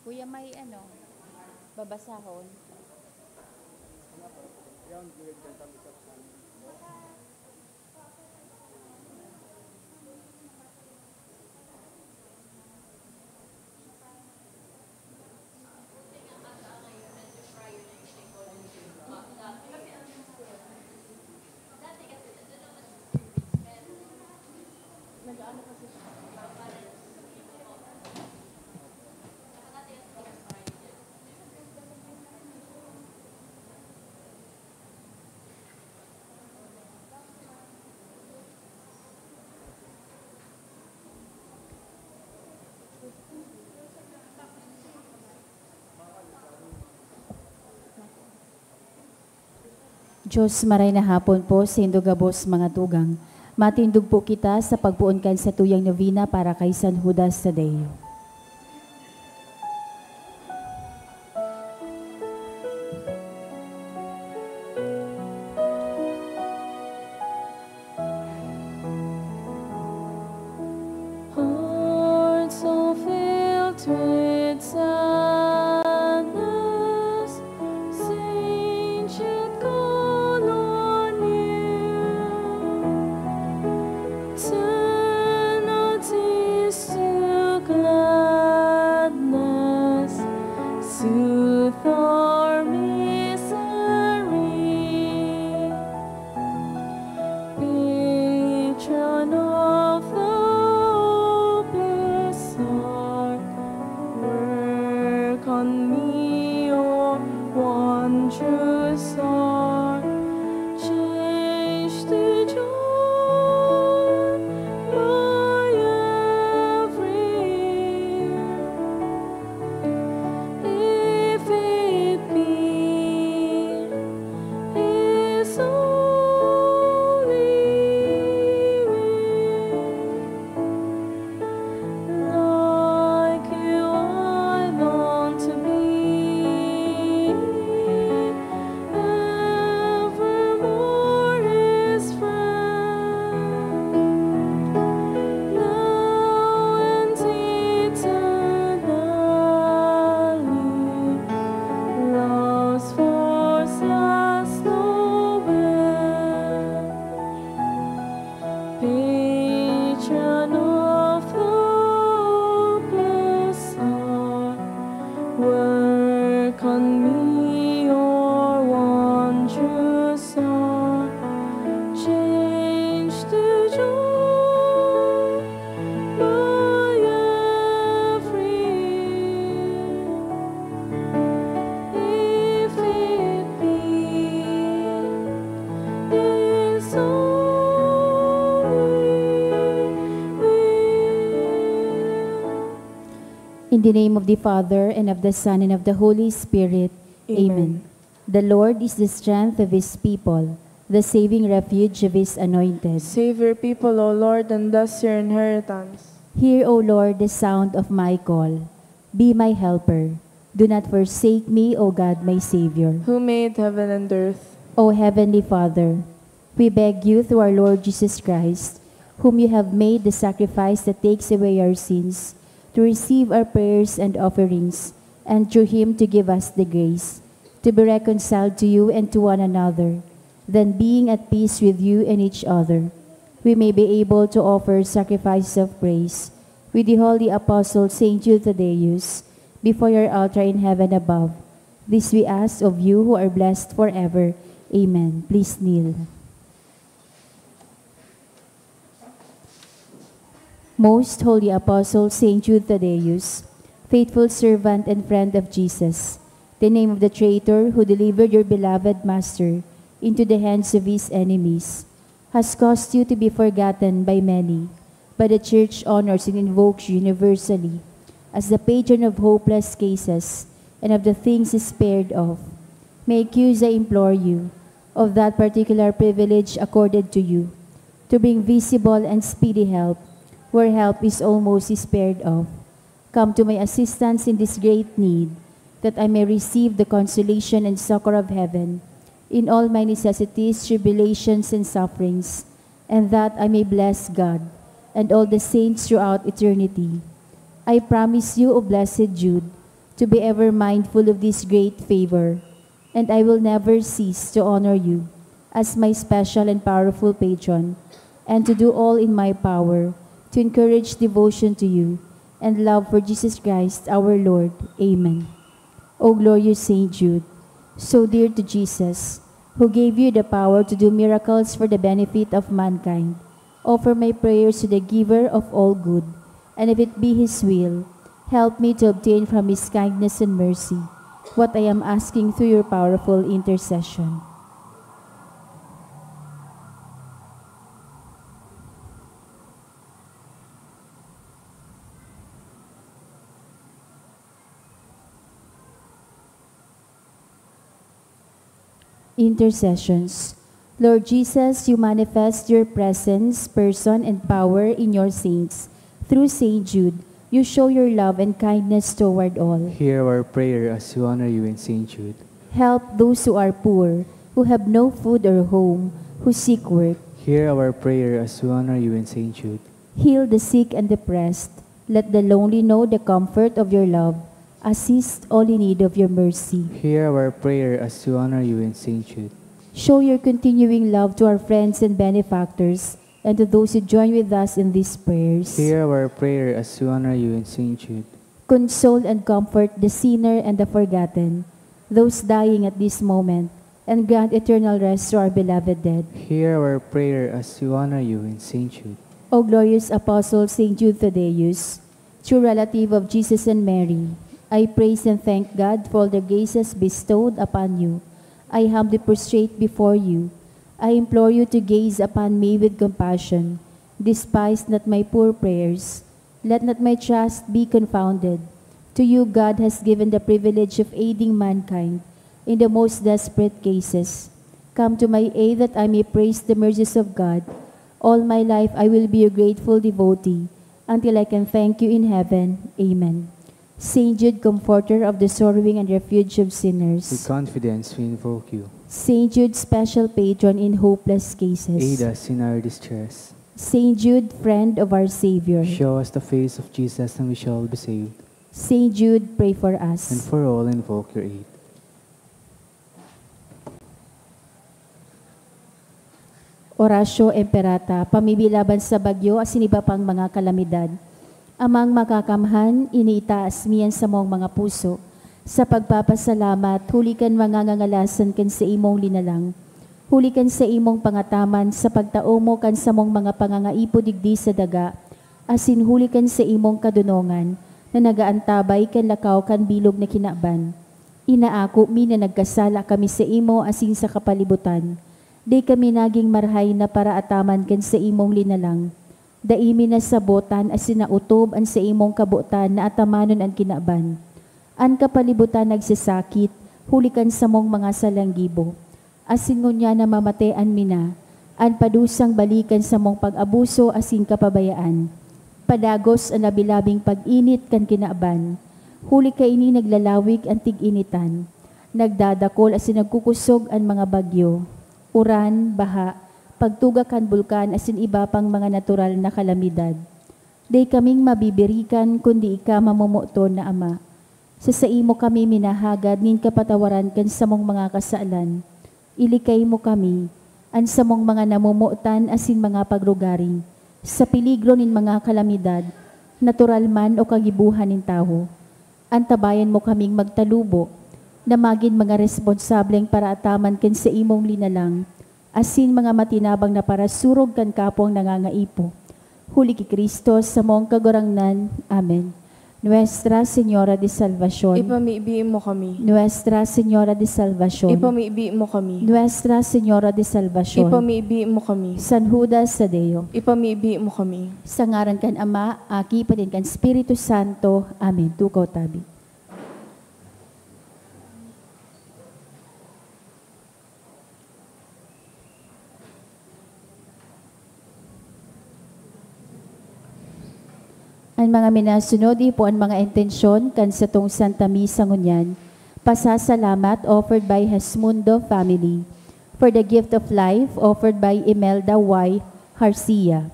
Kuya, may babasahon. Diyos, maray na hapon po sa indugabos mga tugang. Matindog po kita sa pagpuon kan sa tuyang novena para kay San Judas Tadeo. Hearts so filled with sadness, saints should call on you. Turn our tears to gladness, soothe our misery. Patron of the hopeless heart, work on me, your one true star. Change to joy my every if it be His holy will. Like you I long to be, evermore His friend, now and eternally. Love's force has no end. Patron of the hopeless heart, work on me, your one true star. Change to joy my every if it be His holy will. In the name of the Father, and of the Son, and of the Holy Spirit. Amen. The Lord is the strength of His people, the saving refuge of His anointed. Save your people, O Lord, and bless your inheritance. Hear, O Lord, the sound of my call. Be my helper. Do not forsake me, O God, my Savior. Who made heaven and earth? O Heavenly Father, we beg you through our Lord Jesus Christ, whom you have made the sacrifice that takes away our sins, to receive our prayers and offerings, and through Him to give us the grace to be reconciled to you and to one another. Then, being at peace with you and each other, we may be able to offer sacrifices of praise with the holy apostle Saint Jude Thaddeus before your altar in heaven above. This we ask of you who are blessed forever. Amen. Please kneel. Most Holy Apostle Saint Jude Thaddeus, faithful servant and friend of Jesus, the name of the traitor who delivered your beloved Master into the hands of his enemies, has caused you to be forgotten by many, but the Church honors and invokes you universally as the patron of hopeless cases and of the things despaired of. May accuse, I implore you, of that particular privilege accorded to you, to bring visible and speedy help where help is almost despaired of. Come to my assistance in this great need, that I may receive the consolation and succor of heaven in all my necessities, tribulations, and sufferings, and that I may bless God and all the saints throughout eternity. I promise you, O blessed Jude, to be ever mindful of this great favor, and I will never cease to honor you as my special and powerful patron, and to do all in my power to encourage devotion to you and love for Jesus Christ our Lord. Amen. O glorious Saint Jude, so dear to Jesus, who gave you the power to do miracles for the benefit of mankind, offer my prayers to the giver of all good, and if it be his will, help me to obtain from his kindness and mercy what I am asking through your powerful intercession. Intercessions. Lord Jesus, you manifest your presence, person, and power in your saints. Through Saint Jude, you show your love and kindness toward all. Hear our prayer as we honor you in Saint Jude. Help those who are poor, who have no food or home, who seek work. Hear our prayer as we honor you in Saint Jude. Heal the sick and depressed. Let the lonely know the comfort of your love. Assist all in need of your mercy. Hear our prayer as we honor you in Saint Jude. Show your continuing love to our friends and benefactors, and to those who join with us in these prayers. Hear our prayer as we honor you in Saint Jude. Console and comfort the sinner and the forgotten, those dying at this moment, and grant eternal rest to our beloved dead. Hear our prayer as we honor you in Saint Jude. O glorious Apostle Saint Jude Thaddeus, true relative of Jesus and Mary, I praise and thank God for all the graces bestowed upon you. I humbly prostrate before you. I implore you to gaze upon me with compassion. Despise not my poor prayers. Let not my trust be confounded. To you God has given the privilege of aiding mankind in the most desperate cases. Come to my aid that I may praise the mercies of God. All my life I will be your grateful devotee until I can thank you in heaven. Amen. Saint Jude, comforter of the sorrowing and refuge of sinners. With confidence we invoke you. Saint Jude, special patron in hopeless cases. Aid us in our distress. Saint Jude, friend of our Savior. Show us the face of Jesus and we shall be saved. Saint Jude, pray for us. And for all invoke your aid. Oratio Imperata, pamibilaban sa bagyo at siniba pang mga kalamidad. Amang makakamhan, iniitaas miyan sa mong mga puso. Sa pagpapasalamat, hulikan mangangangalasan kan sa imong linalang. Hulikan sa imong pangataman, sa pagtao mo kan sa mong mga pangangaipo digdi sa daga. Asin hulikan sa imong kadunongan, na nagaantabay kan lakaw kan bilog na kinaban. Inaako mi na nagkasala kami sa imo asin sa kapalibutan. Di kami naging marhay na para ataman kan sa imong linalang. Daimi na sabotan as sinautob an sa imong kabutan na atamanon ang kinaban. An kapalibutan nagsasakit, hulikan sa mong mga salanggibo. Asin ngunya na mamatean mina, an padusang balikan sa mong pag-abuso asin kapabayaan. Padagos ang labilabing pag-init kan kinaban. Huli ka ini naglalawig ang tig-initan. Nagdadakol asin nagkukusog ang mga bagyo. Uran, baha, pagtuga kan bulkan asin iba pang mga natural na kalamidad. Day kaming mabibirikan kundi ika mamumuto na Ama. Sa imo kami minahagad nin kapatawaran kan sa mong mga kasaalan. Ilikay mo kami, an sa mong mga namumutan asin mga pagrugaring. Sa peligro nin mga kalamidad, natural man o kagibuhan nin tao. Antabayan mo kaming magtalubo, na maging mga responsableng para ataman kan sa imong linalang, asin mga matinabang na para surog kan kapong nangangaipo. Huli ki Kristo sa mong kagurangnan. Amen. Nuestra Señora de Salvación. Ipamiibi mo kami. Nuestra Señora de Salvación. Ipamiibi mo kami. Nuestra Señora de Salvación. Ipamiibi mo kami. San Judas Tadeo. Ipamiibi mo kami. Sa ngaran kan Ama, Aki, Patin kan Espiritu Santo. Amen. Tukaw tabi. Ang mga minasunod po ang mga intensyon kan sa tong Santa Misa ngunyan. Pasasalamat offered by Hasmundo family. For the gift of life offered by Imelda Y. Harcia.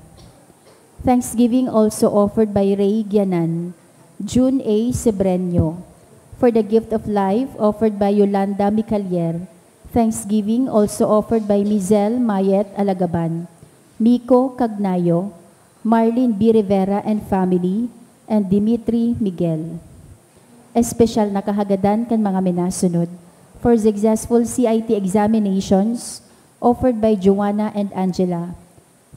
Thanksgiving also offered by Ray Gianan, June A. Sebreño, For the gift of life offered by Yolanda Micalier. Thanksgiving also offered by Mizel Mayet Alagaban, Miko Cagnayo, Marlene B. Rivera and family, and Dimitri Miguel. Espesyal na kahagadan kan mga minasunod for successful CIT examinations offered by Joanna and Angela.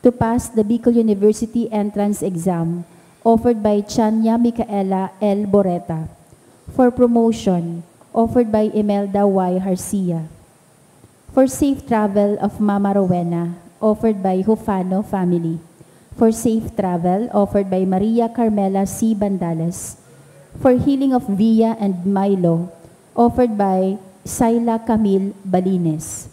To pass the Bicol University entrance exam offered by Chania Micaela L. Boreta. For promotion offered by Imelda Y. Harcia. For safe travel of Mama Rowena offered by Hufano family. For safe travel offered by Maria Carmela C. Bandales. For healing of Via and Milo offered by Saila Camille Balines.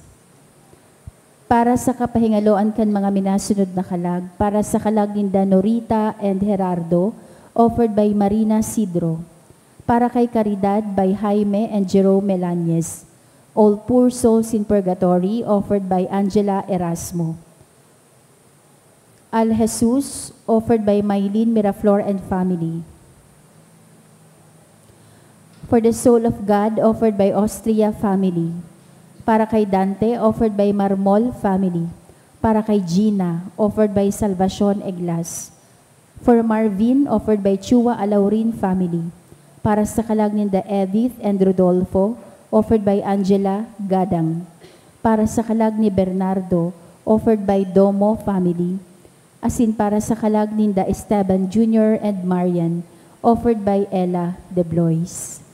Para sa kapahingaloan kan mga minasunod na kalag, para sa kalag ni Norita and Gerardo offered by Marina Sidro. Para kay Caridad by Jaime and Jerome Melañez. All Poor Souls in Purgatory offered by Angela Erasmo. Al Jesus offered by Maylene Miraflor and family. For the Soul of God offered by Austria family. Para kay Dante offered by Marmol family. Para kay Gina offered by Salvacion Eglas. For Marvin offered by Chua Alaurin family. Para sa kalag ni Edith and Rodolfo offered by Angela Gadang. Para sa kalag ni Bernardo offered by Domo family. Asin para sa kalag ni Esteban Jr. and Marian offered by Ella De Blois.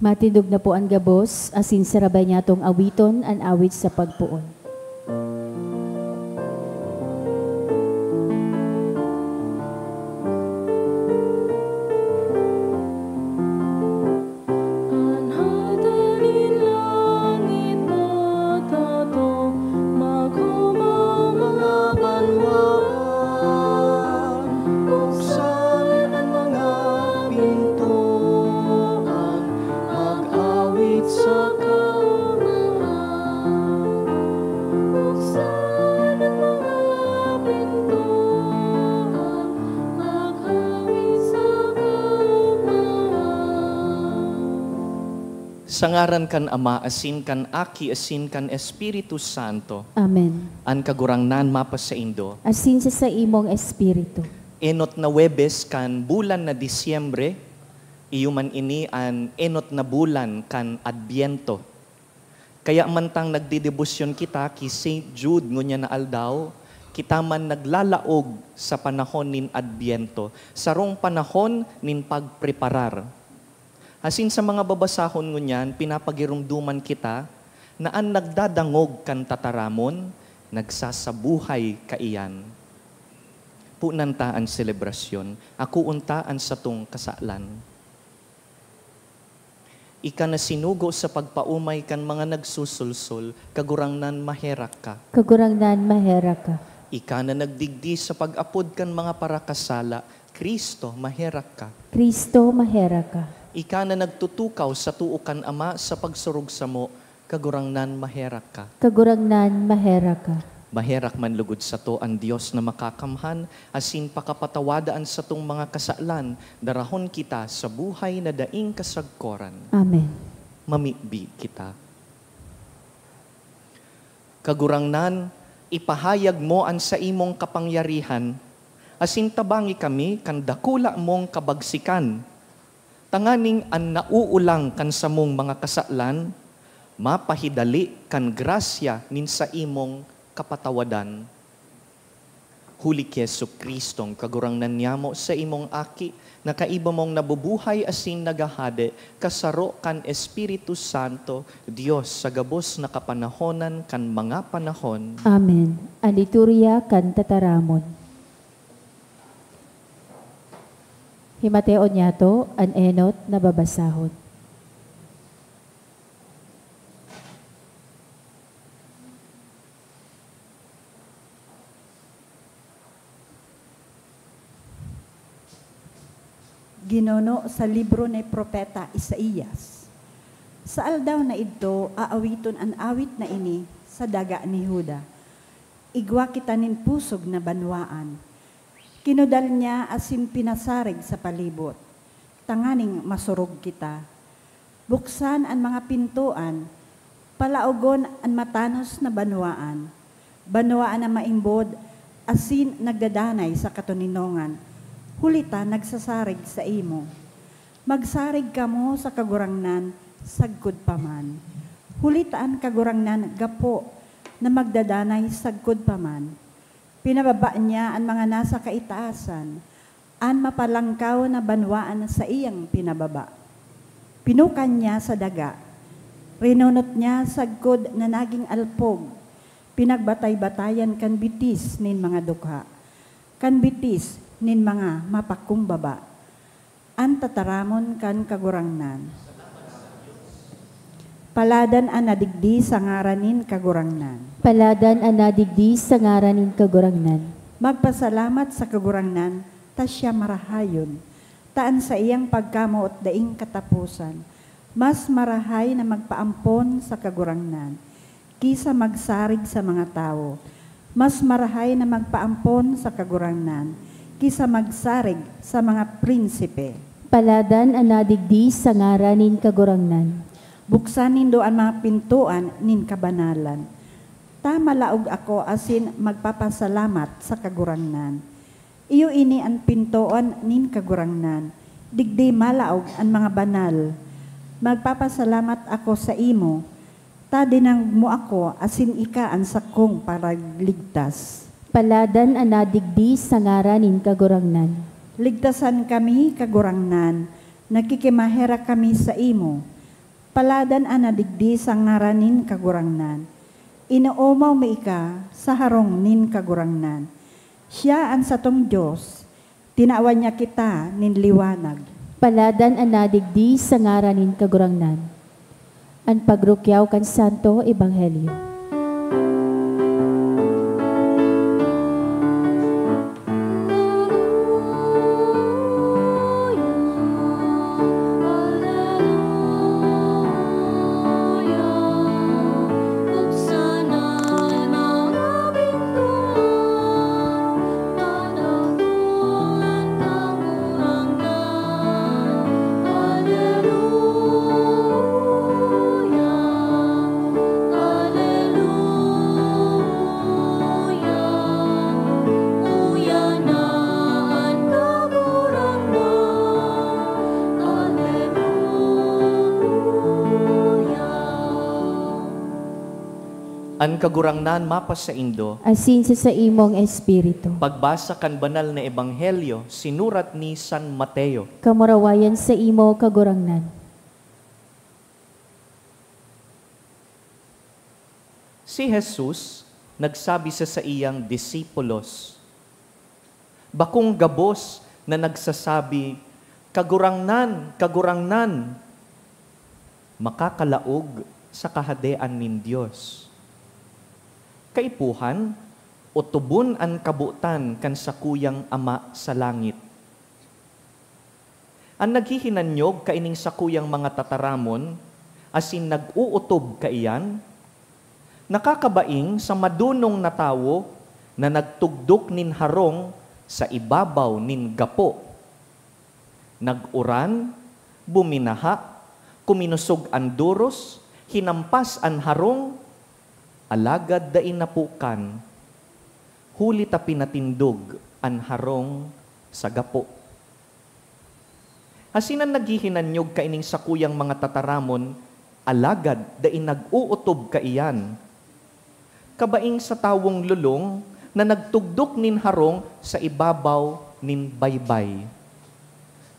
Matindog na po ang gabos, asin sarabay niya tong awiton, an awit sa pagpuon. Sa ngaran kan Ama, asin kan Aki, asin kan Espiritu Santo, Amen. an kagurangnan mapas sa Indo. Asin sa imong espiritu. Enot na Webes kan bulan na Disyembre, iyuman ini an enot na bulan kan Adbiento. Kaya mantang nagdidebosyon kita ki St. Jude ngunya na aldaw, kita man naglalaog sa panahon nin Adbiento, sarong panahon nin pagpreparar. Asin sa mga babasahon ngunyan, pinapagirumduman kita na ang nagdadangog kan tataramon, nagsasabuhay kaiyan. Punanta ang selebrasyon, ako untaan sa tung kasalan. Ika na sinugo sa pagpaumay kan mga nagsusulsul, kagurangnan maherak ka. Kagurangnan mahera ka. Ika na nagdigdi sa pag-apod kan mga parakasala, Kristo maherak ka. Kristo mahera ka. Ika na nagtutukaw sa tuukan Ama sa pagsurog sa mo, kagurangnan maherak ka. Kagurangnan mahera ka. Maherak man lugod sa to ang Diyos na makakamhan, asin pakapatawadaan sa tong mga kasalan, darahon kita sa buhay na daing kasagkoran. Amen. Mamibi kita. Kagurangnan, ipahayag mo ang sa imong kapangyarihan, asin tabangi kami kan dakula mong kabagsikan. Tanganing ang nauulang kan sa mong mga kasalan, mapahidali kan grasya nin sa imong kapatawadan. Huli ki Jesu Kristong kagurangnan niyamo sa imong aki, na kaiba mong nabubuhay asin nagahade, kasaro kan Espiritu Santo, Diyos sa gabos na kapanahonan kan mga panahon. Amen. Ang liturya kan tataramon. Himateo niya to, an enot na babasahon. Ginuno sa libro ni Propeta Isaías. Sa aldaw na ito, aawiton an awit na ini sa daga ni Huda. Igwa kita nin pusog na banwaan. Kinudal niya asin pinasarig sa palibot. Tanganing masurog kita. Buksan ang mga pintuan, palaugon ang matanos na banwaan. Banwaan na maimbod, asin nagdadanay sa katuninongan. Hulita nagsasarig sa imo. Magsarig ka mo sa kagurangnan, sagkod paman. Hulitaan kagurangnan, gapo, na magdadanay sagkod paman. Pinababa niya ang mga nasa kaitaasan, an mapalangkaw na banwaan sa iyang pinababa. Pinukan niya sa daga, rinunot niya sagkod na naging alpog, pinagbatay-batayan kan bitis nin mga dukha, kan bitis nin mga mapakumbaba, an tataramon kan kagurangnan. Paladan ang nadigdi sa ngaranin kagurangnan. Paladan ang nadigdi sa ngaranin kagurangnan. Magpasalamat sa kagurangnan, ta siya marahayon. Taan sa iyang pagkamuot daing katapusan. Mas marahay na magpaampon sa kagurangnan, kisa magsarig sa mga tao. Mas marahay na magpaampon sa kagurangnan, kisa magsarig sa mga prinsipe. Paladan ang nadigdi sa ngaranin kagurangnan. Buksanin do ang mga pintuan nin kabanalan. Ta malaog ako asin magpapasalamat sa kagurangnan. Iyo ini ang pintuan nin kagurangnan. Digdi malaog ang mga banal. Magpapasalamat ako sa imo. Ta dinang mo ako asin ika ang sakong paragligtas. Paladan ang nadigdi sa ngaranin kagurangnan. Ligtasan kami kagurangnan. Nakikimahera kami sa imo. Paladan ang nadigdi sa ngaranin kagurangnan. Inuumaw mi ika sa harong nin kagurangnan. Siya ang satong Diyos, tinawan niya kita nin liwanag. Paladan ang nadigdi sa ngaranin kagurangnan. Ang pagrukyaw kan Santo Ebanghelyo. An kagurangnan mapas sa Indo, asin sa imong espiritu. pagbasa kan banal na ebanghelyo, sinurat ni San Mateo. Kamurawayan sa imo kagurangnan. Si Jesus, nagsabi sa iyang disipulos, bakong gabos na nagsasabi, kagurangnan, kagurangnan, makakalaog sa kahadean nin Diyos. Kaipuhan, o tubon an kabutan kan sakuyang Ama sa langit. Ang naghihinanyog kaining sakuyang mga tataramon, asin nag-uutob kaiyan, nakakabaing sa madunong na tawo na nagtugdok nin harong sa ibabaw nin gapo. Nag-uran, buminaha, kuminusog ang duros, hinampas ang harong, alagad da inapukan, huli ta pinatindog ang harong sa gapo. Asinan naghihinanyog kaining sakuyang mga tataramon, alagad da inag-uutob kaiyan. Kabaing sa tawong lulong na nagtugdok nin harong sa ibabaw nin baybay.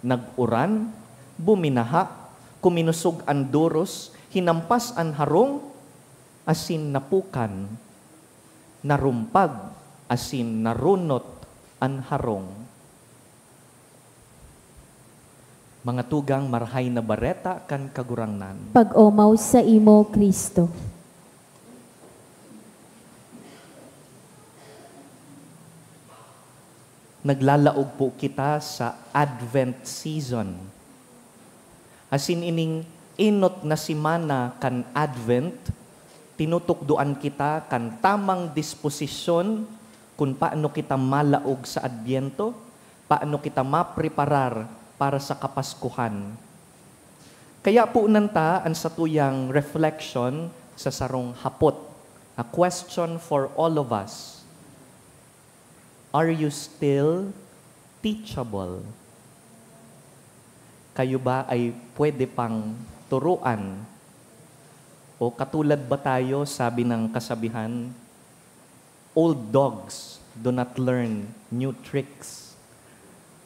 Nag-uran, buminaha, kuminusog ang duros, hinampas ang harong, asin napukan, narumpag, asin narunot ang harong. Mga tugang marhay na bareta kan kagurangnan. Pag-omaw sa imo, Kristo. Naglalaog po kita sa Advent season. Asin ining inot na simana kan Advent, tinutukduan kita kan tamang disposisyon kung paano kita malaog sa Adbyento, paano kita mapreparar para sa Kapaskuhan. Kaya po nanta ang satuyang reflection sa sarong hapot, a question for all of us. Are you still teachable? Kayo ba ay pwede pang turuan? O katulad ba tayo, sabi ng kasabihan, old dogs do not learn new tricks.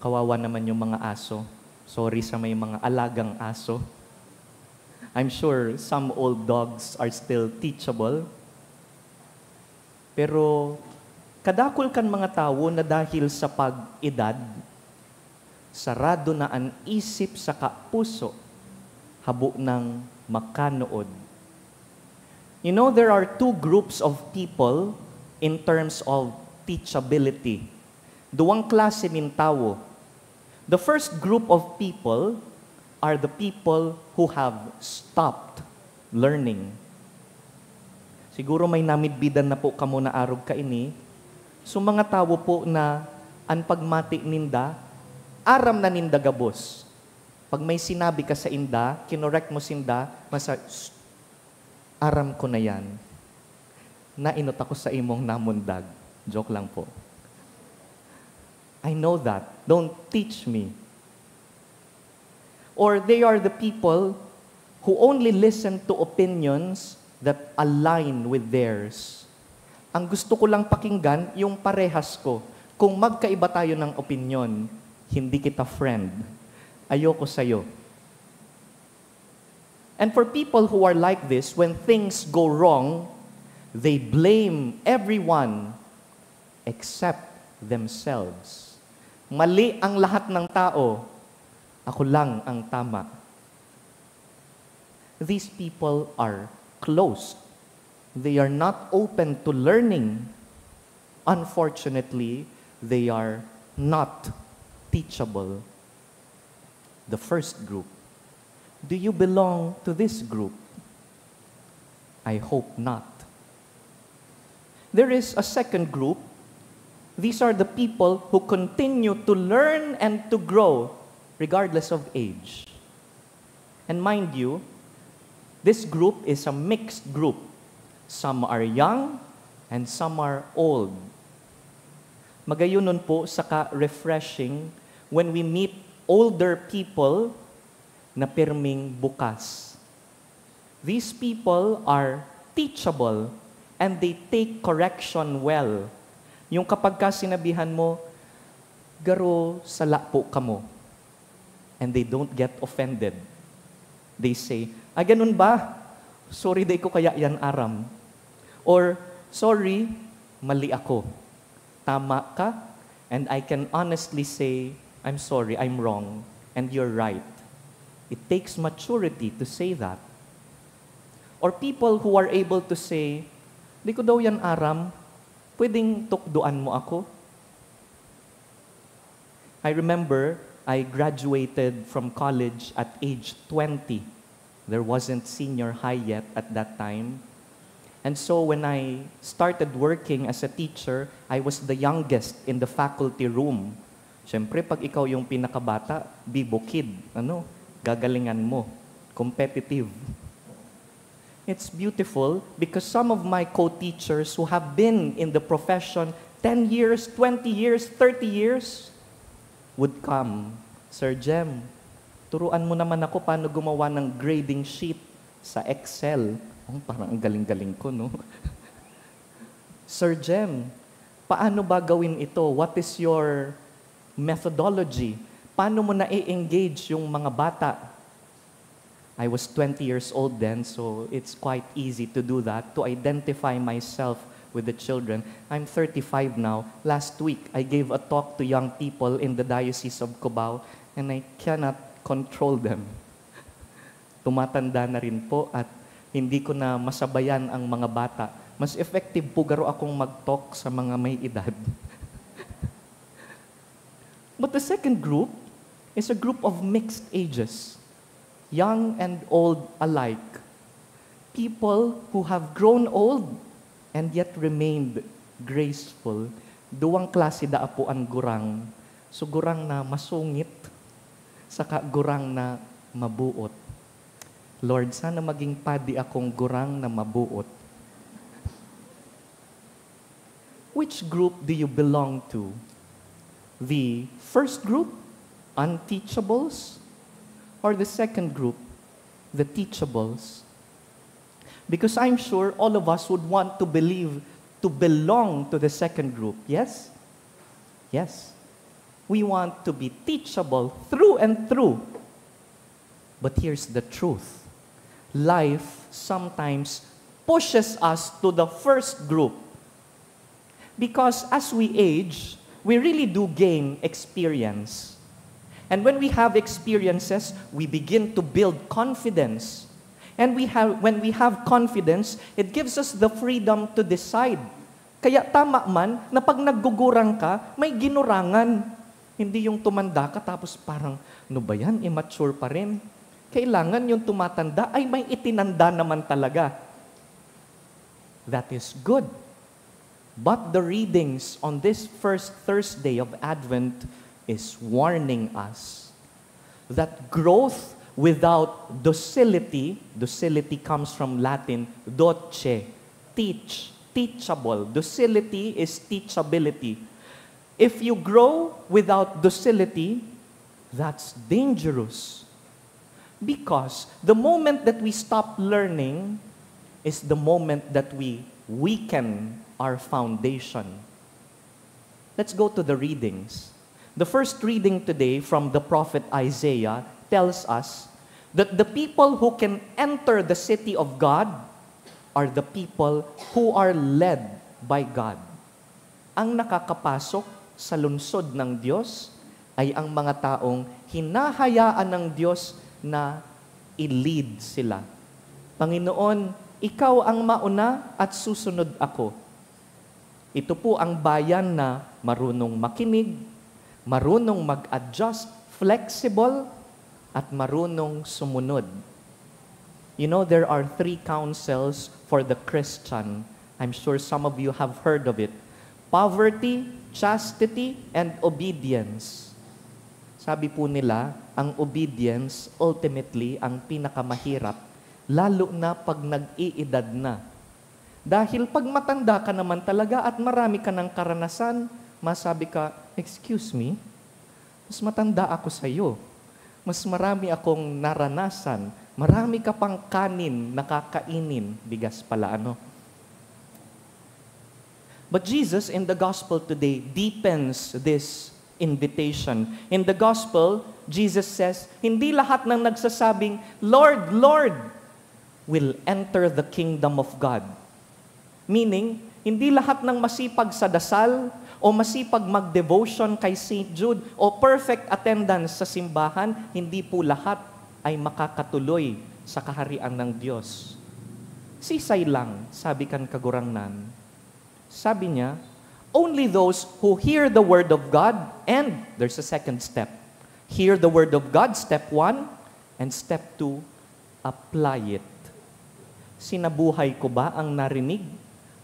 Kawawa naman yung mga aso. Sorry sa may mga alagang aso. I'm sure some old dogs are still teachable. Pero kadakol kan mga tao na dahil sa pag-edad, sarado na ang isip sa kapuso, habo ng makanood. You know, there are two groups of people in terms of teachability. Duwang klase nin tao. The first group of people are the people who have stopped learning. Siguro may namidbidan na po kamo na arog kaini. So mga tao po na ang pagmati ninda, aram na ninda gabos. Pag may sinabi ka sa inda, kinorek mo sinda, aram ko na yan. Nainot ako sa imong namundag. Joke lang po. I know that. Don't teach me. Or they are the people who only listen to opinions that align with theirs. Ang gusto ko lang pakinggan, yung parehas ko. Kung magkaiba tayo ng opinion, hindi kita friend. Ayoko sa'yo. And for people who are like this, when things go wrong, they blame everyone except themselves. Mali ang lahat ng tao. Ako lang ang tama. These people are closed. They are not open to learning. Unfortunately, they are not teachable. The first group. Do you belong to this group? I hope not. There is a second group. These are the people who continue to learn and to grow regardless of age. And mind you, this group is a mixed group. Some are young and some are old. Magayunon po saka refreshing when we meet older people na pirming bukas. These people are teachable and they take correction well. Yung kapag ka sinabihan mo, garo sala po ka mo, and they don't get offended. They say, ganun ba? Sorry, day ko kaya yan aram. Or, sorry, mali ako. Tama ka, and I can honestly say, I'm sorry, I'm wrong, and you're right. It takes maturity to say that. Or people who are able to say, di ko daw yan aram, pwedeng tukduan mo ako? I remember I graduated from college at age 20. There wasn't senior high yet at that time. And so when I started working as a teacher, I was the youngest in the faculty room. Siyempre, pag ikaw yung pinakabata, bibo kid, gagalingan mo, competitive. It's beautiful because some of my co-teachers who have been in the profession 10 years, 20 years, 30 years, would come, Sir Jem, turuan mo naman ako paano gumawa ng grading sheet sa Excel. Parang ang galing-galing ko, no? Sir Jem, paano ba gawin ito? What is your methodology? Paano mo na-engage yung mga bata? I was 20 years old then, so it's quite easy to do that, to identify myself with the children. I'm 35 now. Last week, I gave a talk to young people in the Diocese of Cubao, and I cannot control them. Tumatanda na rin po at hindi ko na masabayan ang mga bata. Mas effective po garo akong mag-talk sa mga may edad. But the second group is a group of mixed ages, young and old alike. People who have grown old and yet remained graceful. Duwang klase daa po ang gurang. So gurang na masungit, saka gurang na mabuot. Lord, sana maging padi akong gurang na mabuot. Which group do you belong to? The first group, unteachables, or the second group, the teachables? Because I'm sure all of us would want to belong to the second group. Yes? Yes. We want to be teachable through and through. But here's the truth. Life sometimes pushes us to the first group. Because as we age, we really do gain experience. And when we have experiences, we begin to build confidence. And when we have confidence, it gives us the freedom to decide. Kaya tama man na pag naggugurang ka, may ginurangan. Hindi yung tumanda ka tapos parang, ano ba yan, immature pa rin. Kailangan yung tumatanda ay may itinanda naman talaga. That is good. But the readings on this first Thursday of Advent is warning us that growth without docility comes from Latin, doce, teach, teachable. Docility is teachability. If you grow without docility, that's dangerous. Because the moment that we stop learning is the moment that we weaken our foundation. Let's go to the readings. The first reading today from the prophet Isaiah tells us that the people who can enter the city of God are the people who are led by God. Ang nakakapasok sa lungsod ng Diyos ay ang mga taong hinahayaan ng Diyos na i-lead sila. Panginoon, ikaw ang mauna at susunod ako. Ito po ang bayan na marunong makinig, marunong mag-adjust, flexible, at marunong sumunod. You know, there are 3 counsels for the Christian. I'm sure some of you have heard of it. Poverty, chastity, and obedience. Sabi po nila, ang obedience, ultimately, ang pinakamahirap, lalo na pag nag-iedad na. Dahil pag matanda ka naman talaga at marami ka ng karanasan, masabi ka, excuse me, mas matanda ako sa iyo. Mas marami akong naranasan. Marami ka pang kanin, nakakainin. Bigas pala, ano? But Jesus in the gospel today deepens this invitation. In the gospel, Jesus says, hindi lahat ng nagsasabing, Lord, Lord, will enter the kingdom of God. Meaning, hindi lahat ng masipag sa dasal o masipag mag-devotion kay St. Jude o perfect attendance sa simbahan, hindi po lahat ay makakatuloy sa kaharian ng Diyos. Sisay lang, sabi kan kagurangnan. Sabi niya, only those who hear the word of God, and there's a second step. Hear the word of God, step 1, and step 2, apply it. Sinabuhay ko ba ang narinig?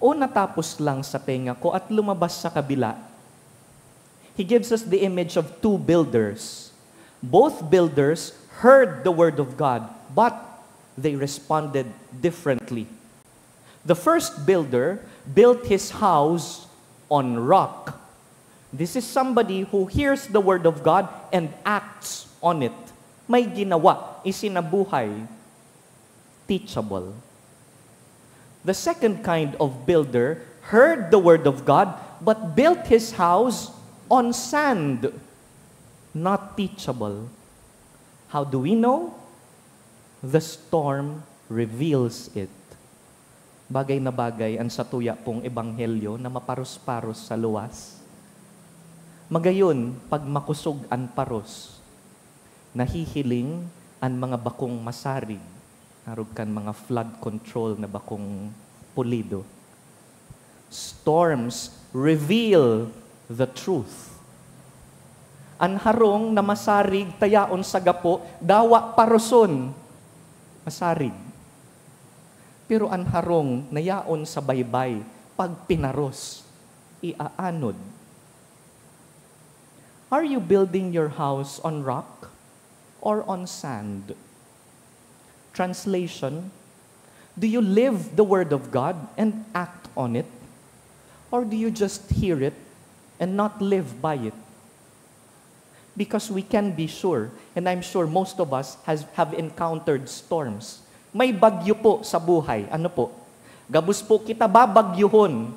O natapos lang sa tenga ko at lumabas sa kabila? He gives us the image of two builders. Both builders heard the word of God, but they responded differently. The first builder built his house on rock. This is somebody who hears the word of God and acts on it. May ginawa, isinabuhay, teachable. The second kind of builder heard the word of God but built his house on sand, not teachable. How do we know? The storm reveals it. Bagay na bagay ang satuya pong ebanghelyo na maparos-paros sa luwas. Magayon, pag makusog ang paros, nahihiling ang mga bakong masarig, narog kan mga flood control na bakong pulido. Storms reveal the truth. Ang harong na masarig tayaon sa gapo, dawa paroson, masarig. Pero ang harong na yaon sa baybay, pag pinaros, iaanod. Are you building your house on rock or on sand? Translation, do you live the word of God and act on it? Or do you just hear it and not live by it? Because we can be sure, and I'm sure most of us have encountered storms. May bagyo po sa buhay. Ano po? Gabus po kita babagyuhon.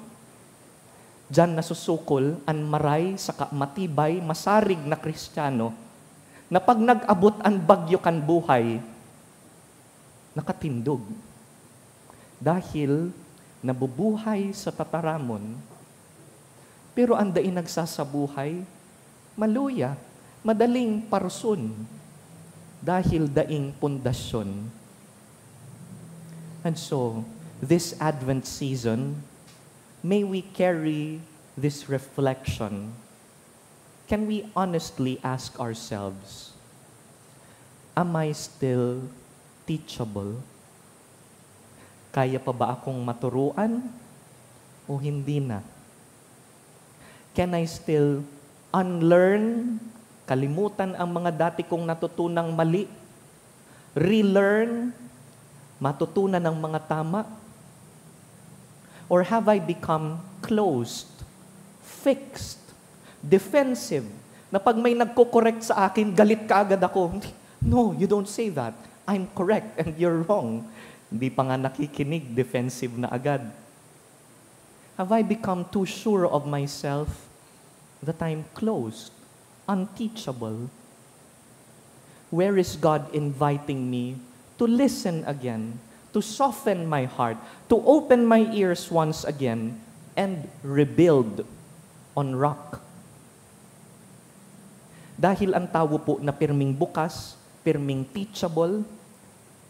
Diyan nasusukol ang maray sa matibay, masarig na Kristiyano na pag nag-abot ang bagyo kan buhay, nakatindog. Dahil nabubuhay sa tataramon, pero ang daing nagsasabuhay, maluya, madaling paruson, dahil daing pundasyon. And so, this Advent season, may we carry this reflection. Can we honestly ask ourselves, am I still teachable? Kaya pa ba akong maturuan o hindi na? Can I still unlearn, kalimutan ang mga dati kong natutunang mali, relearn, matutunan ng mga tama? Or have I become closed, fixed, defensive, na pag may nagko-correct sa akin, galit ka agad ako? No, you don't say that. I'm correct and you're wrong. Hindi pa nga nakikinig, defensive na agad. Have I become too sure of myself that I'm closed, unteachable? Where is God inviting me to listen again, to soften my heart, to open my ears once again, and rebuild on rock? Dahil ang tawo po na pirming bukas, pirming teachable,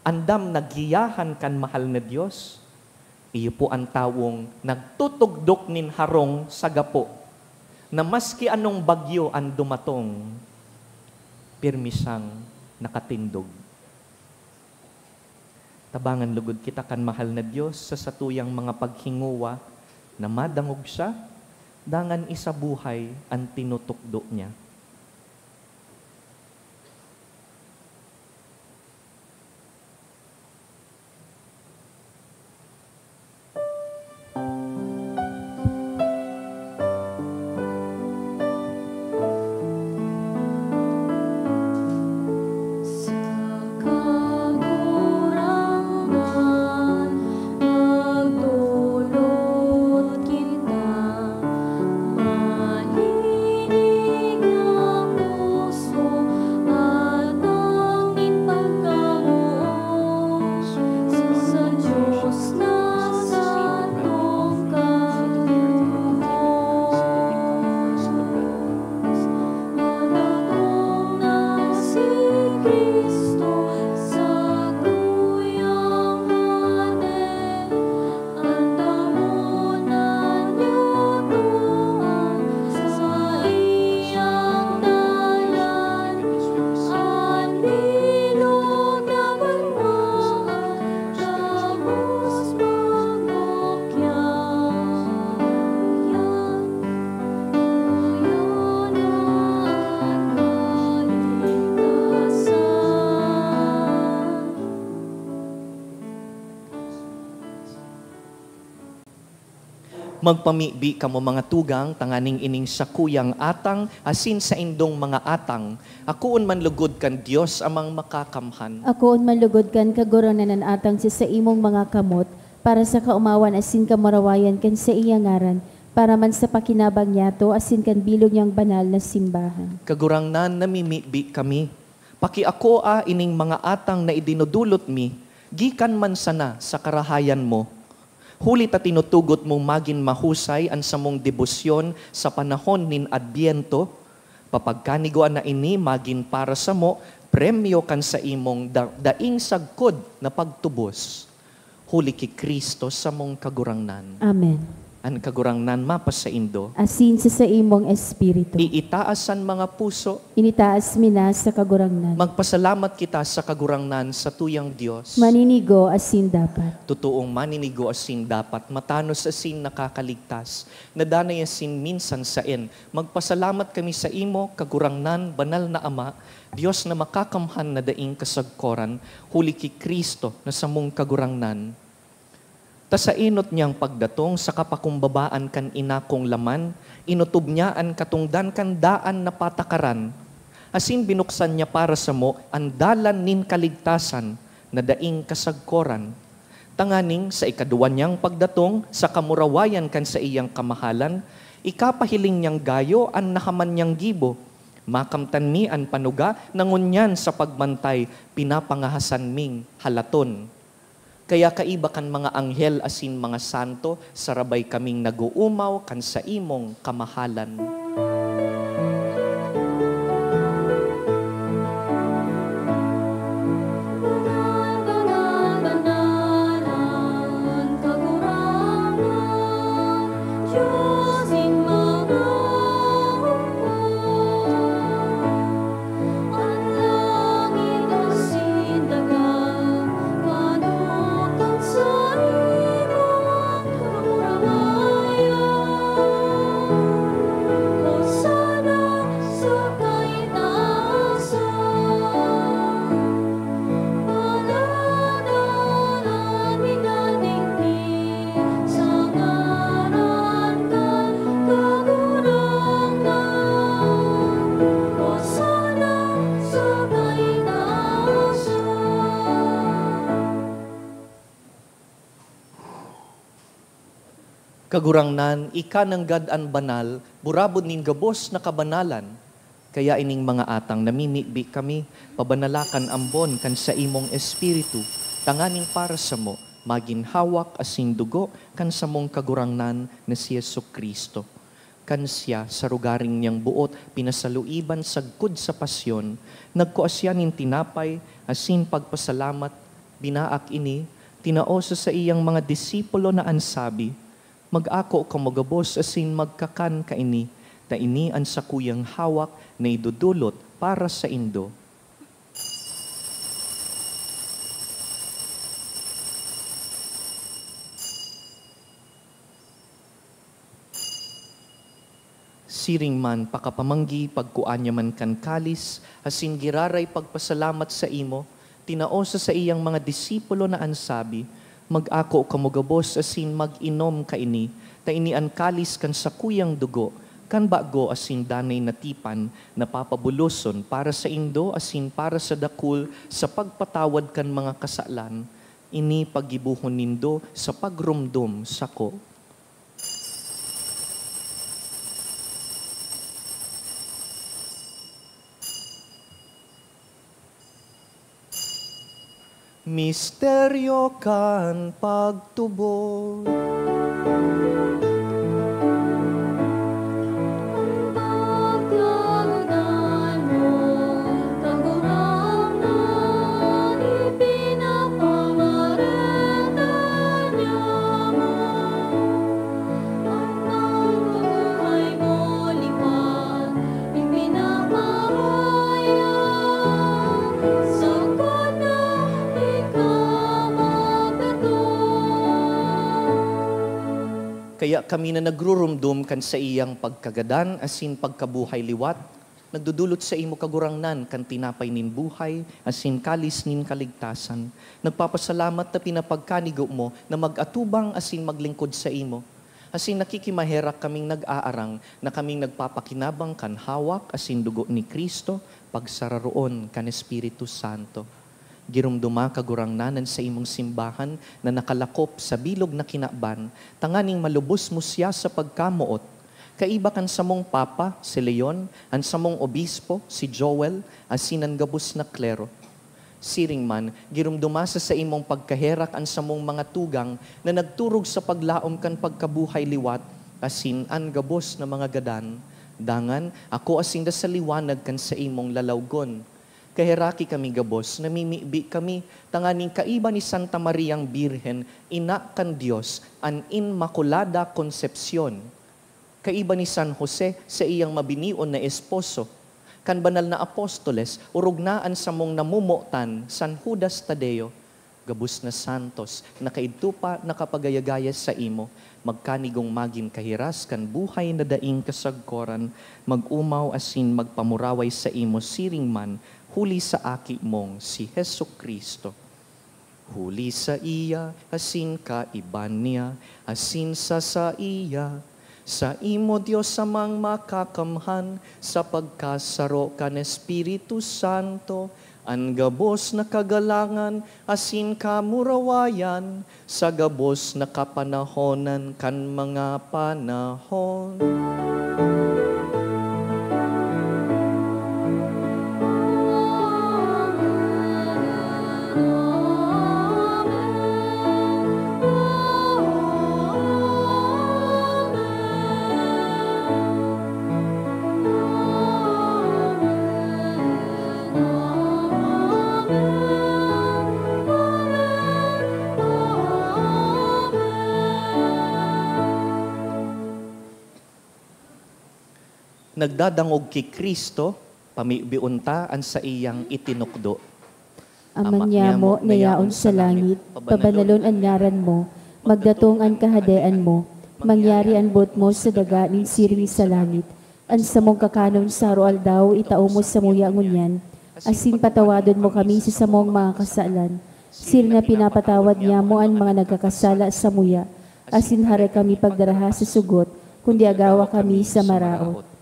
andam nagiyahan kan mahal na Diyos, iyo po ang tawong nagtutugdok nin harong sa gapo, na maski anong bagyo ang dumatong, pirmi siyang nakatindog. Tabangan lugod kita kan mahal na Diyos sa satuyang mga paghinguwa na madangog siya, dangan isabuhay ang tinutukdo niya. Magdulot kita Magpamibi kamo mga tugang, tanganing ining sakuyang atang, asin sa indong mga atang. Akuon man lugod kan Dios amang makakamhan. Ako manlugod kan kaguranan atang sa imong mga kamot, para sa kaumawan asin kamarawayan kan sa iyang ngaran, para man sa pakinabang yato asin kan bilog niyang banal na simbahan. Kagurangnan namimibi kami. Paki ako ining mga atang na idinudulot mi, gikan man sana sa karahayan mo. Huli ta tinutugot mong magin mahusay ang samong debosyon sa panahon nin Adbiento, papagkaniguan na ini magin para sa mo, premyo kan sa imong daing sagkod na pagtubos. Huli ki Kristo sa mong kagurangnan. Amen. Ang kagurangnan mapas sa indo. Asin sa imong espiritu. Iitaasan mga puso. Initaas mina sa kagurangnan. Magpasalamat kita sa kagurangnan sa tuyang Diyos. Maninigo asin dapat. Totoong maninigo asin dapat, matanos asin nakakaligtas, nadanay asin minsan sain. Magpasalamat kami sa imo, kagurangnan, banal na Ama, Diyos na makakamhan na daing kasagkoran, huli ki Kristo na samong kagurangnan. Ta sa inot niyang pagdatong sa kapakumbabaan kan inakong laman, inutob niya ang katungdan kan daan na patakaran. Asin binuksan niya para sa mo ang dalan nin kaligtasan na daing kasagkoran. Tanganing sa ikaduwa niyang pagdatong sa kamurawayan kan sa iyang kamahalan, ikapahiling niyang gayo ang nahaman niyang gibo. Makamtan mi ang panuga nangunyan sa pagbantay, pinapangahasan ming halaton. Kaya kaiba kan mga anghel asin mga santo, sarabay kaming naguumaw kan sa imong kamahalan. Kagurangnan, ika ng gad-an banal, burabod nin gabos na kabanalan. Kaya ining mga atang namimibi kami, pabanalakan ambon kan sa imong espiritu, tanganing para sa mo, magin hawak asin dugo kan sa mong kagurangnan na si Jesucristo. Kan siya sa rugaring niyang buot, pinasaluiban sagkod sa pasyon, nagkuasya nin tinapay, asin pagpasalamat, binaak ini, tinaoso sa iyang mga disipulo na ansabi, mag-ako kamagabos asin magkakan kaini, ta ini ang sakuyang hawak na idudulot para sa indo. Siring man pakapamanggi pagkuanya man kan kalis, asin giraray pagpasalamat sa imo, tinaosa sa iyang mga disipulo na ansabi, mag-ako kamugabos asin mag-inom kaini, ta ini ang kalis kan sakuyang dugo, kan bago asin danay natipan, napapabuloson para sa indo asin para sa dakul sa pagpatawad kan mga kasalan, ini pagibuhon nindo sa pagrumdum sako. Misteryo kan pagtubo. Kaya kami na nagrurumdum kan sa iyang pagkagadan, asin pagkabuhay liwat, nagdudulot sa imo kagurangnan kan tinapay nin buhay, asin kalis nin kaligtasan. Nagpapasalamat na pinapagkanigo mo na mag-atubang asin maglingkod sa imo. Asin nakikimaherak kaming nag-aarang na kaming nagpapakinabang kan hawak asin dugo ni Kristo pagsararoon kan Espiritu Santo. Girumduma kagurangnanan sa imong simbahan na nakalakop sa bilog na kinaban, tanganing malubos mo siya sa pagkamuot. Kaiba kan samong Papa, si Leon, ang samong Obispo, si Joel, asinan gabos na klero. Siring man, girumduma sa imong pagkaherak ang samong mga tugang na nagturog sa paglaom kan pagkabuhay liwat, asin an gabos na mga gadan. Dangan, ako asing da sa liwanag kan sa imong lalawgon. Kaheraki kami gabos, namimibi kami, tanganing kaiba ni Santa Mariang Birhen, ina kan Diyos, an Inmaculada Concepcion. Kaiba ni San Jose sa iyang mabinion na esposo. Kan banal na apostoles, urugnaan sa mong namumutan, San Judas Tadeo, gabos na santos, nakaidtupa, nakapagayagaya sa imo, magkanigong maging kahiras kan buhay na daing kasagkoran, mag-umaw asin magpamuraway sa imo siring man, huli sa aki mong si Hesu Kristo. Huli sa iya, asin ka iban niya, asin sa iya, sa imo Diyos amang makakamhan, sa pagkasaro kan Espiritu Santo, ang gabos na kagalangan, asin kamurawayan, sa gabos na kapanahonan kan mga panahon. Nagdadangog kay Kristo, pamibiunta ang sa iyang itinukdo. Aman niya mo, nayaon sa langit, pabanalon ang ngaran mo, magdatong ang kahadean mo, mangyari ang bot mo sa daga ning siring sa langit, ang samong kakanon sa roal daw, itao mo sa muya ngunyan, asin patawadon mo kami sa samong mga kasalan, sir na pinapatawad niya mo ang mga nagkakasala sa muya, asin hare kami pagdaraha sa sugot, kundi agawa kami sa maraot.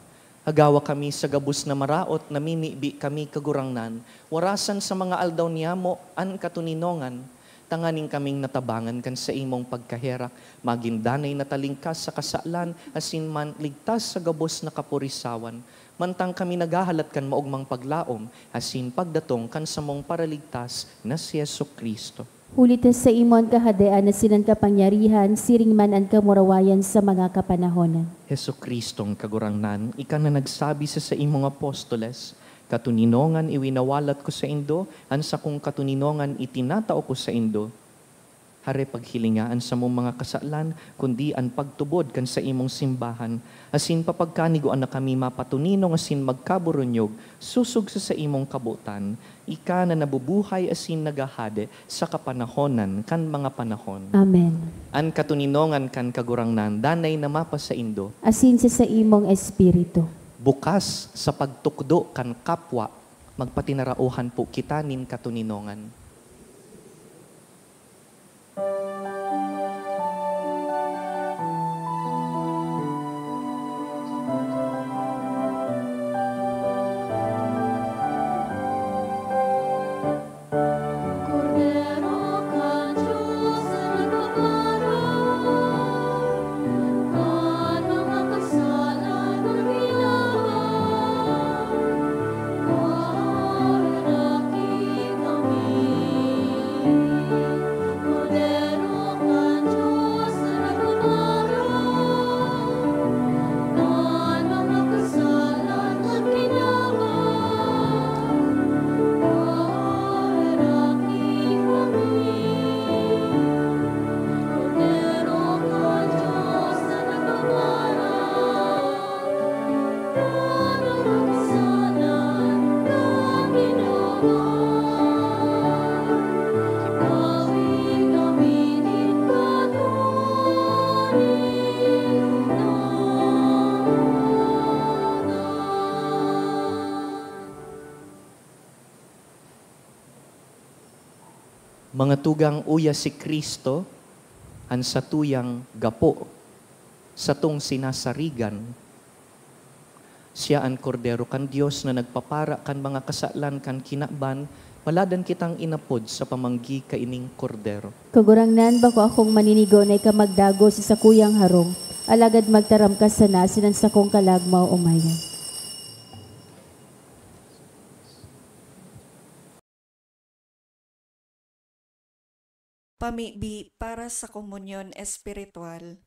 Agawa kami sa gabus na maraot, namimibi kami kagurangnan, warasan sa mga aldaw niya mo, an katuninongan, tanganing kaming natabangan kan sa imong pagkaherak, maging danay na talingkas sa kasalan, asin man ligtas sa gabos na kapurisawan, mantang kami nagahalat kan maugmang paglaom, asin pagdatong kan sa mong paraligtas na si Yesu Kristo. Hulitas sa imo ang kahadean na sinan kapangyarihan, siring man ang kamurawayan sa mga kapanahonan. Hesu Kristong kagurangnan, ika na nagsabi sa imong apostoles, katuninongan iwinawalat ko sa indo, ansa kong katuninongan itinatao ko sa indo. Hare paghilingaan sa mong mga kasalan, kundi ang pagtubod kan sa imong simbahan, asin papagkaniguan na kami mapatuninong asin magkaburunyog, susug sa imong kabutan, ika na nabubuhay asin nagahade sa kapanahonan kan mga panahon. Amen. An katuninongan kan kagurangnan, danay na mapa sa indo, Asin sa imong espiritu. bukas sa pagtukdo kan kapwa, magpatinarauhan po kita nin katuninongan. Mga tugang uya si Kristo, ang sa tuyang gapo, sa tong sinasarigan. Siya ang kordero kan Dios na nagpapara kan mga kasalan kan kinaban, paladan kitang inapod sa pamanggi kaining kordero. Kagurangnan bako akong maninigo na ikamagdago sa sakuyang harong, alagad magtaram ka sana sinan sa kong kalagmaw umayan. Pamibi para sa komunyon espiritual.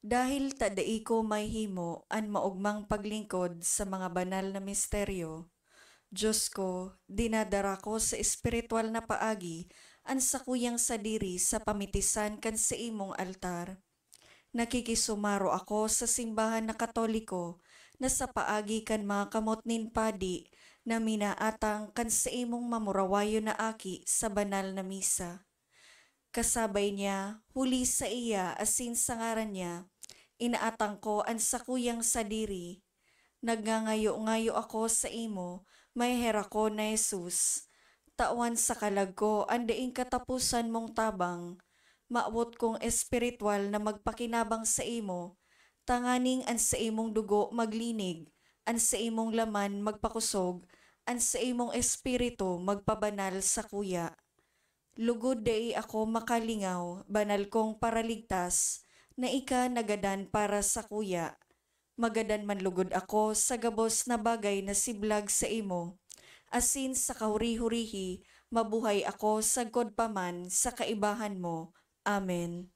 Dahil tadai ko may himo an maugmang paglingkod sa mga banal na misteryo, Diyos ko, dinadara ko sa espiritual na paagi an sakuyang sadiri sa pamitisan kan sa imong altar. Nakikisumaro ako sa simbahan na Katoliko na sa paagi kan mga kamot nin padi na minaatang kan sa imong mamurawayo na aki sa banal na misa. Kasabay niya, huli sa iya asin sa ngaran niya, inaatang ko ang sakuyang sadiri. Nagngangayo-ngayo ako sa imo, may hera ko na Jesus. Tawan sa kalag ko, andaing katapusan mong tabang. Maawot kong espiritual na magpakinabang sa imo, tanganing an sa imong dugo maglinig, an sa imong laman magpakusog, an sa imong espiritu magpabanal sa kuya. Lugod dai ako makalingaw, banal kong paraligtas, na ika nagadan para sa kuya. Magadan man lugod ako sa gabos na bagay na siblag sa imo. Asin sa kahuri-hurihi, mabuhay ako sa godpaman sa kaibahan mo. Amen.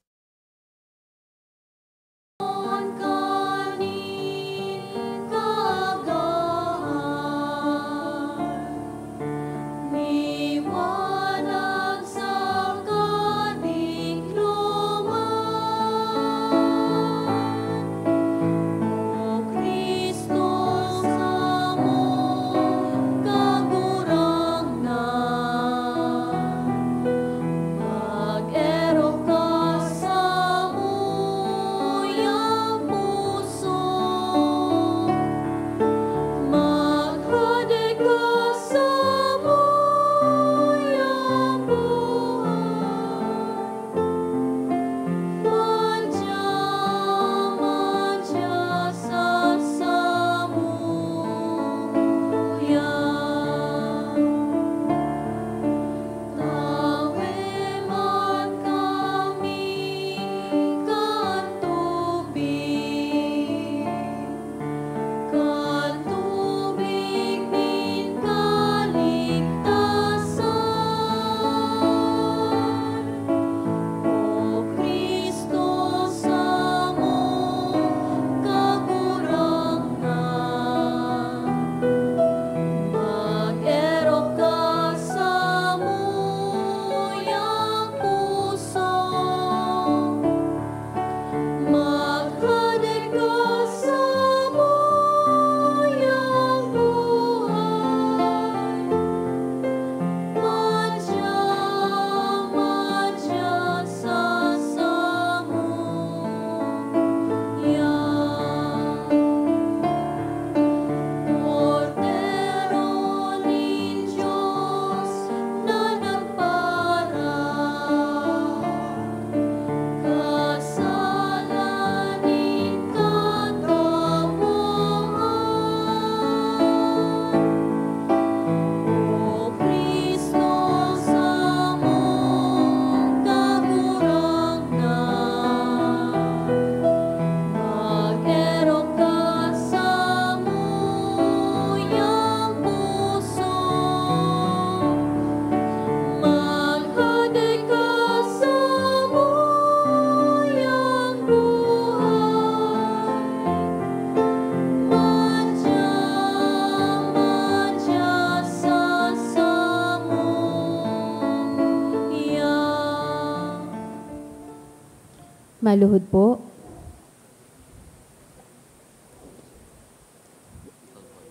Maluhod po.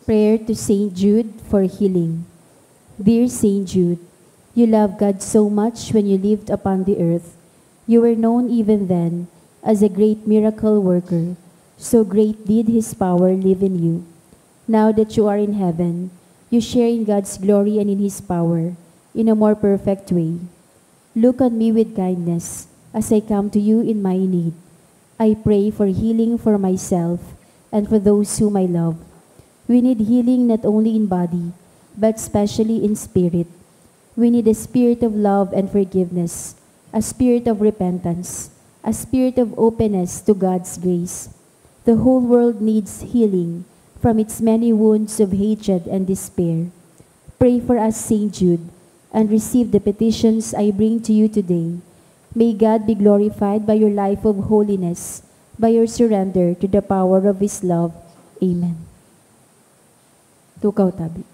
Prayer to Saint Jude for healing. Dear Saint Jude, you loved God so much when you lived upon the earth. You were known even then as a great miracle worker. So great did His power live in you. Now that you are in heaven, you share in God's glory and in His power in a more perfect way. Look on me with kindness as I come to you in my need. I pray for healing for myself and for those whom I love. We need healing not only in body, but especially in spirit. We need a spirit of love and forgiveness, a spirit of repentance, a spirit of openness to God's grace. The whole world needs healing from its many wounds of hatred and despair. Pray for us, Saint Jude, and receive the petitions I bring to you today. May God be glorified by your life of holiness, by your surrender to the power of His love. Amen. Tukaw tabi.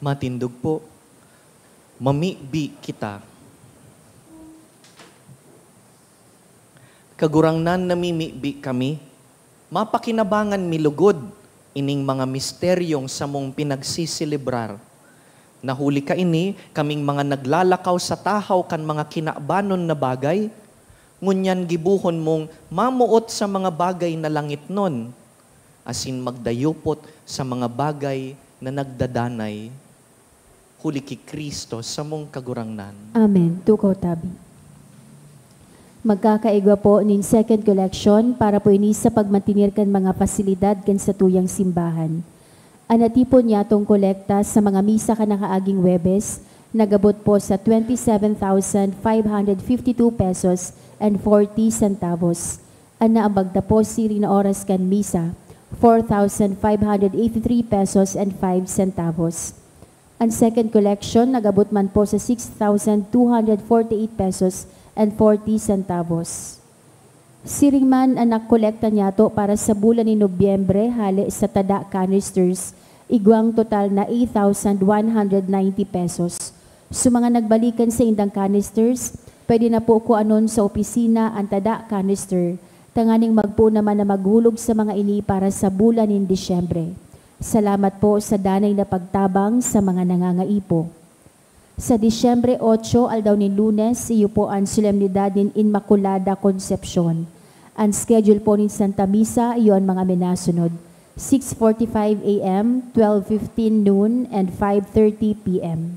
Matindog po, mamibi kita. Kagurangnan namimibi kami, mapakinabangan milugod, ining mga misteryong sa mong pinagsisilibrar. Nahuli ka ini, kaming mga naglalakaw sa tahaw kan mga kinaabanon na bagay, ngunyan gibuhon mong mamuot sa mga bagay na langit nun, asin magdayupot sa mga bagay na nagdadanay. Huli ki Kristo sa mong kagurangnan. Amen. Tukaw tabi. Magkakaigwa po nin second collection para po ini sa pagmantinir mga pasilidad kan sa tuyang simbahan. Anatipon niya tong kolekta sa mga misa ka nakaaging Webes, nagabot po sa 27,552 pesos and 40 centavos. Ana ang bagdaposi rin na oras kan misa, 4,583 pesos and 5 centavos. Ang second collection, nagabot man po sa 6,248 pesos and 40 centavos. Siring man ang nakolekta niya to para sa bulan ni Nobyembre, hali sa tada canisters, igwang total na 8,190 pesos. So mga nagbalikan sa indang canisters, pwede na po ko anon sa opisina ang tada canister, tanganing magpo naman na maghulog sa mga ini para sa bulan ni Disyembre. Salamat po sa danay na pagtabang sa mga nangangaipo. Sa Disyembre 8, aldaw ni Lunes, iyo po ang solemnidad ni Inmaculada Concepcion. Ang schedule po ni Santa Misa, iyo ang mga minasunod. 6:45 a.m., 12:15 noon, and 5:30 p.m.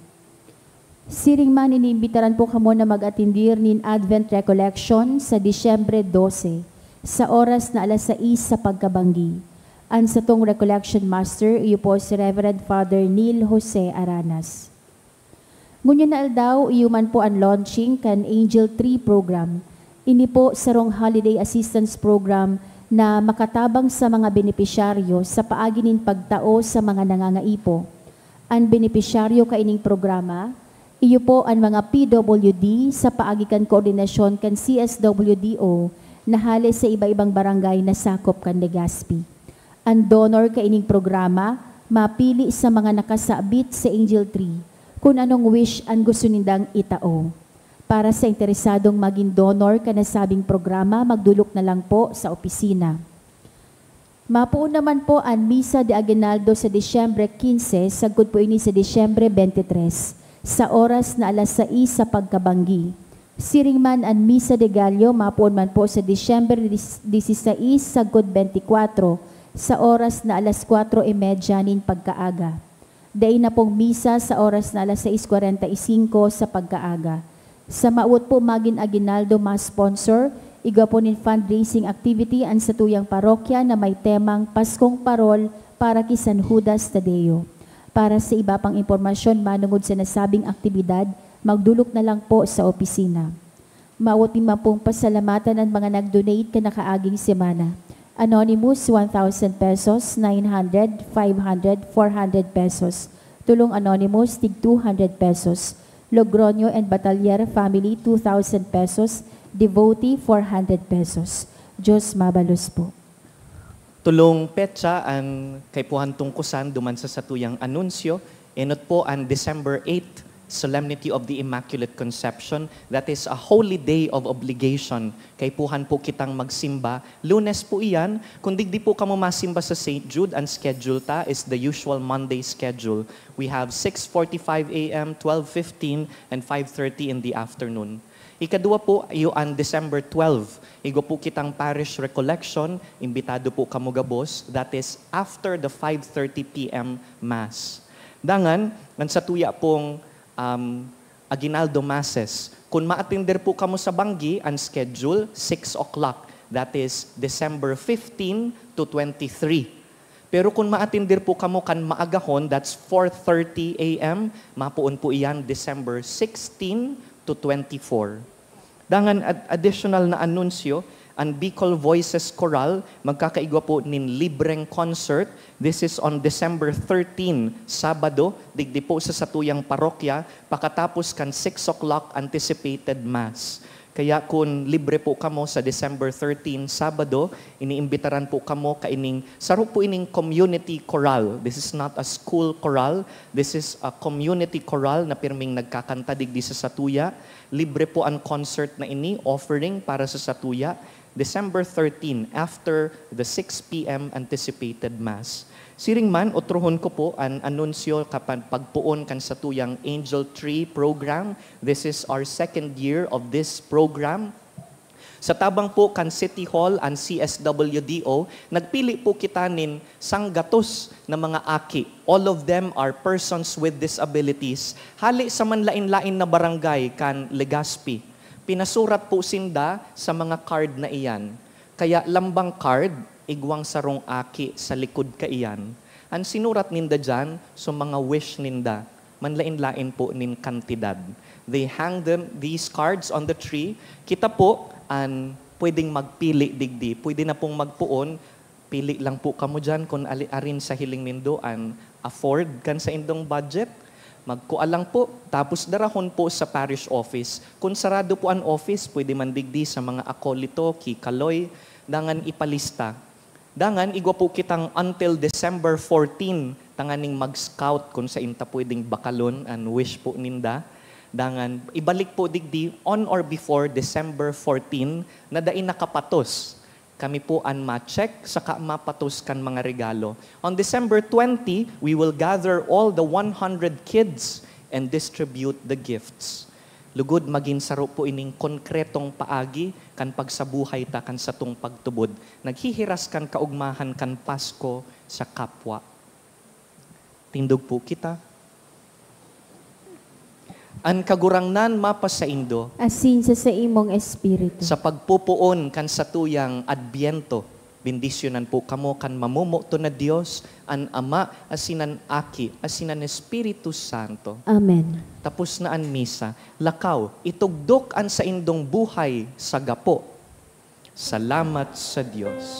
Siring man iniimbitaran po kamo na mag-atindir nin Advent Recollection sa Disyembre 12, sa oras na 6 sa pagkabanggi. Ang sa tong Recollection Master, iyo po si Reverend Father Neil Jose Aranas. Ngunyan na aldaw, iyo man po ang launching kan Angel Tree Program. Ini po sarong Holiday Assistance Program na makatabang sa mga benepisyaryo sa paaginin pagtao sa mga nangangaipo. Ang benepisyaryo kaining programa, iyo po ang mga PWD sa paagikan koordinasyon kan CSWDO na hali sa iba-ibang barangay na sakop kan Legazpi. Ang donor kaining programa, mapili sa mga nakasabit sa Angel Tree kung anong wish ang gusto nindang itao. Para sa interesadong maging donor ka nasabing programa, magdulok na lang po sa opisina. Mapuon naman po ang Misa de Aguinaldo sa Disyembre 15, sagkod po ini sa Disyembre 23, sa oras na 6 sa pagkabanggi. Siring man ang Misa de Gallo, mapuon man po sa Disyembre 16, sagkod 24, sa oras na 4:30 nin pagkaaga. Dain na pong misa sa oras na 6:45 sa pagkaaga. Sa maut po magin Aguinaldo mas sponsor, igwa po nin fundraising activity ang sa tuyang parokya na may temang Paskong Parol para kay San Judas Tadeo. Para sa iba pang impormasyon manungod sa nasabing aktibidad, magdulok na lang po sa opisina. Maut din pong pasalamatan ang mga nag-donate ka nakaaging semana. Anonymous, 1,000 pesos, 900, 500, 400 pesos. Tulong Anonymous, tig 200 pesos. Logroño and Batalyer Family, 2,000 pesos. Devotee, 400 pesos. Diyos mabalos po. Tulong petsa ang kay Puhan Tungkusan duman sa satuyang anunsyo. Enot po ang December 8, Solemnity of the Immaculate Conception. That is a holy day of obligation. Kay Puhan po kitang magsimba. Lunes po iyan. Kung digdi po kamo masimba sa St. Jude, ang schedule ta is the usual Monday schedule. We have 6:45 a.m., 12:15, and 5:30 in the afternoon. Ikadua po, iyo ang December 12. Igo po kitang parish recollection, imbitado po kamo gabos, that is after the 5:30 p.m. Mass. Dangan, ang sa tuya pong Aguinaldo Masses, kung ma-attender po kamo sa Banggi, ang schedule, 6 o'clock, that is December 15 to 23. Pero kung ma-attender po kamo kan maagahon, that's 4:30 a.m., mapuon po iyan December 16 to 24. Dangan additional na anunsyo, ang Bicol Voices Choral, magkakaigwa po nin libreng concert. This is on December 13, Sabado, digdi po sa satuyang parokya, pakatapos kan 6 o'clock anticipated Mass. Kaya kung libre po kamo sa December 13, Sabado, iniimbitaran po kamo kaining, saro po ining community choral. This is not a school choral. This is a community choral na pirming nagkakanta digdi sa Satuya. Libre po ang concert na ini, offering para sa Satuya. December 13, after the 6 p.m. anticipated Mass. Siring man, utrohon ko po ang anunsyo kapag pagpuon kan sa tuyang Angel Tree program. This is our second year of this program. Sa tabang po kan City Hall ang CSWDO, nagpili po kita nin sanggatos na mga aki. All of them are persons with disabilities. Hali sa manlain-lain na barangay kan Legazpi. Pinasurat po sinda sa mga card na iyan. Kaya lambang card, igwang sarong aki sa likod ka iyan. Ang sinurat ninda dyan, so mga wish ninda, manlain-lain po nin kantidad. They hang these cards on the tree. Kita po, ang pwedeng magpili digdi. Pwede na pong magpuon, pili lang po kamo dyan kung arin sa hiling nindo an afford kan sa indong budget. Magkualang po, tapos darahon po sa parish office. Kung sarado po ang office, pwede man digdi sa mga akolito, kikaloy, dangan ipalista. Dangan, igwa po kitang until December 14, tanganing mag-scout kung sa inta pwedeng bakalon and wish po ninda. Dangan, ibalik po digdi on or before December 14, na dain nakapatos. Kami po ang ma-check, saka mapatos kan mga regalo. On December 20, we will gather all the 100 kids and distribute the gifts. Lugod maging saro po ining konkretong paagi kan pagsabuhay ta kan satong pagtubod. Naghihiras kan kaugmahan kan Pasko sa kapwa. Tindog po kita. Ang kagurangnan mapas sa indo, Asin sa imong espiritu. sa pagpupuon kan satuyang Adbiento, bendisyonan po kamo kan mamumuto na Dios, an Ama, asinan Aki, asinan Espiritu Santo. Amen. Tapos na ang misa, lakaw, itugdok an sa indong buhay sa gapo. Salamat sa Dios.